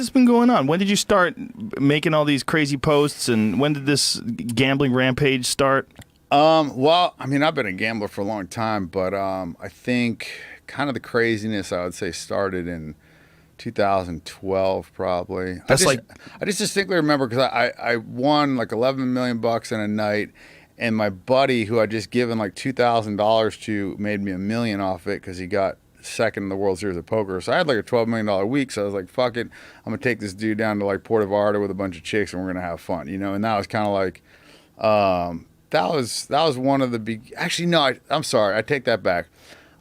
this been going on? When did you start making all these crazy posts, and when did this gambling rampage start? Well, I mean, I've been a gambler for a long time, but I think kind of the craziness, I would say, started in 2012 probably. I just distinctly remember because I won like $11 million in a night, and my buddy who I'd just given like $2,000 to made me $1 million off it because he got second in the World Series of Poker. So I had like a $12 million week, so I was like, fuck it, I'm gonna take this dude down to like Puerto Vallarta with a bunch of chicks and we're gonna have fun, you know. And that was kind of like that was one of the big, actually no, I'm sorry, I take that back.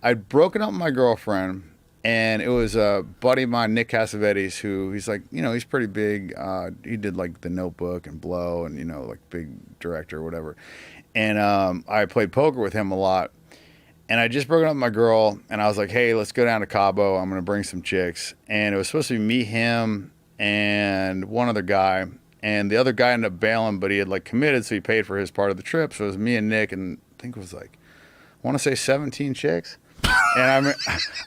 I'd broken up with my girlfriend, and it was a buddy of mine, Nick Cassavetes, who he's like, you know, he's pretty big. He did like The Notebook and Blow and, you know, like big director or whatever. And I played poker with him a lot. And I just broken up with my girl, and I was like, hey, let's go down to Cabo. I'm going to bring some chicks. And it was supposed to be me, him, and one other guy. And the other guy ended up bailing, but he had like committed, so he paid for his part of the trip. So it was me and Nick, and I think it was like, I want to say 17 chicks. And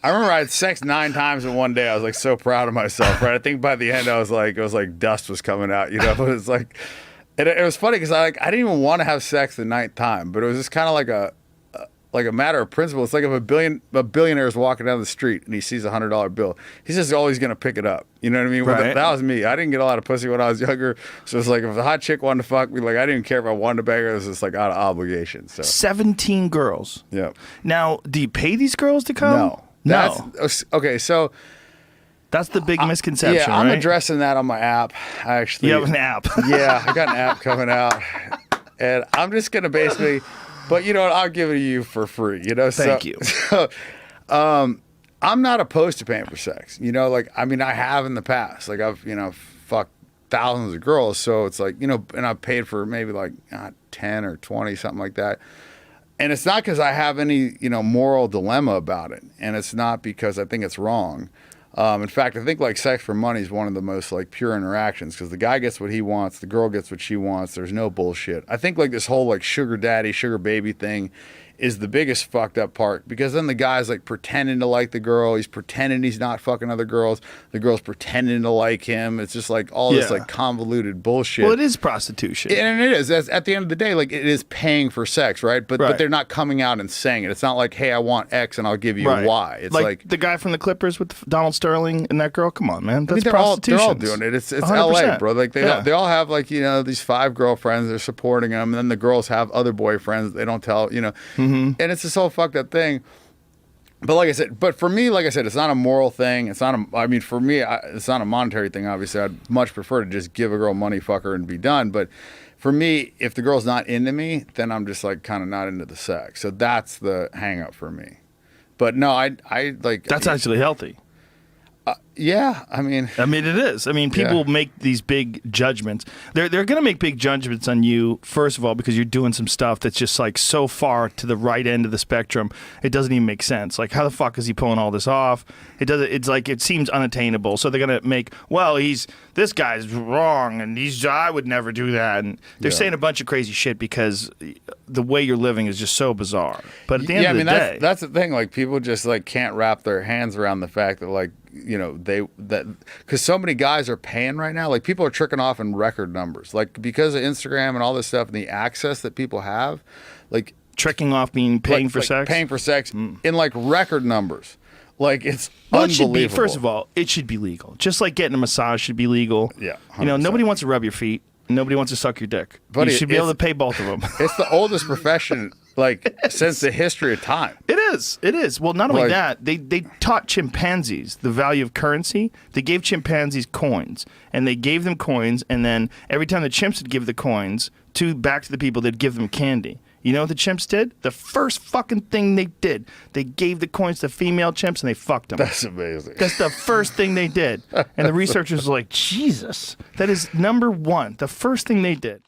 I remember I had sex 9 times in one day. I was like so proud of myself, right? I think by the end it was like dust was coming out, you know. It was like, it was funny because I didn't even want to have sex the 9th time, but it was just kind of like a matter of principle. It's like if a billionaire is walking down the street and he sees a $100 bill, he's just always going to pick it up. You know what I mean? Right. That was me. I didn't get a lot of pussy when I was younger. So it's like if a hot chick wanted to fuck me, like I didn't even care if I wanted to bang her. It was just like out of obligation. So 17 girls. Yeah. Now, do you pay these girls to come? No. Okay, so that's the big misconception, yeah, I'm right? addressing that on my app. I actually, you have an app. Yeah, I got an app coming out, and I'm just gonna basically. But you know what? I'll give it to you for free. You know, Thank you. So, I'm not opposed to paying for sex. You know, like I mean, I have in the past. Like I've fucked thousands of girls. So it's like and I've paid for maybe like 10 or 20, something like that. And it's not because I have any moral dilemma about it, and it's not because I think it's wrong. In fact, I think like sex for money is one of the most like pure interactions because the guy gets what he wants, the girl gets what she wants. There's no bullshit. I think like this whole like sugar daddy, sugar baby thing is the biggest fucked up part because then the guy's like pretending to like the girl. He's pretending he's not fucking other girls. The girl's pretending to like him. It's just like all this like convoluted bullshit. Well, it is prostitution. And it is. At the end of the day, like it is paying for sex, right? But they're not coming out and saying it. It's not like, hey, I want X and I'll give you Y. It's like the guy from the Clippers with Donald Sterling and that girl. Come on, man. That's prostitution. They're all doing it. It's 100%. LA, bro. Like they all have like these 5 girlfriends. They're supporting them, and then the girls have other boyfriends. They don't tell and it's this whole fucked up thing. But like I said, for me, like I said, it's not a moral thing. It's not for me, it's not a monetary thing. Obviously, I'd much prefer to just give a girl money, fuck her, and be done. But for me, if the girl's not into me, then I'm just like kind of not into the sex. So that's the hang up for me. But no, I like that's actually healthy. Yeah, I mean it is. I mean, people make these big judgments. They're going to make big judgments on you, first of all, because you're doing some stuff that's just like so far to the right end of the spectrum, it doesn't even make sense. Like, how the fuck is he pulling all this off? It's like it seems unattainable. So they're going to make, well, this guy's wrong, and I would never do that. And they're saying a bunch of crazy shit because the way you're living is just so bizarre. But at the end of the day, that's the thing. Like, people just like can't wrap their hands around the fact that like because so many guys are paying right now. Like people are tricking off in record numbers, like because of Instagram and all this stuff and the access that people have, like tricking off mean paying for sex, paying for sex in like record numbers. Like it's unbelievable. It should be, first of all, it should be legal. Just like getting a massage should be legal. Yeah, 100%. Nobody wants to rub your feet. Nobody wants to suck your dick. But you should be able to pay both of them. It's the oldest profession, like since the history of time. It is. It is. Well, not only that, they taught chimpanzees the value of currency. They gave chimpanzees coins, and they gave them coins, and then every time the chimps would give the coins back to the people, they'd give them candy. You know what the chimps did? The first fucking thing they did, they gave the coins to female chimps and they fucked them. That's amazing. That's the first thing they did. And the researchers were like, Jesus, that is number one. The first thing they did.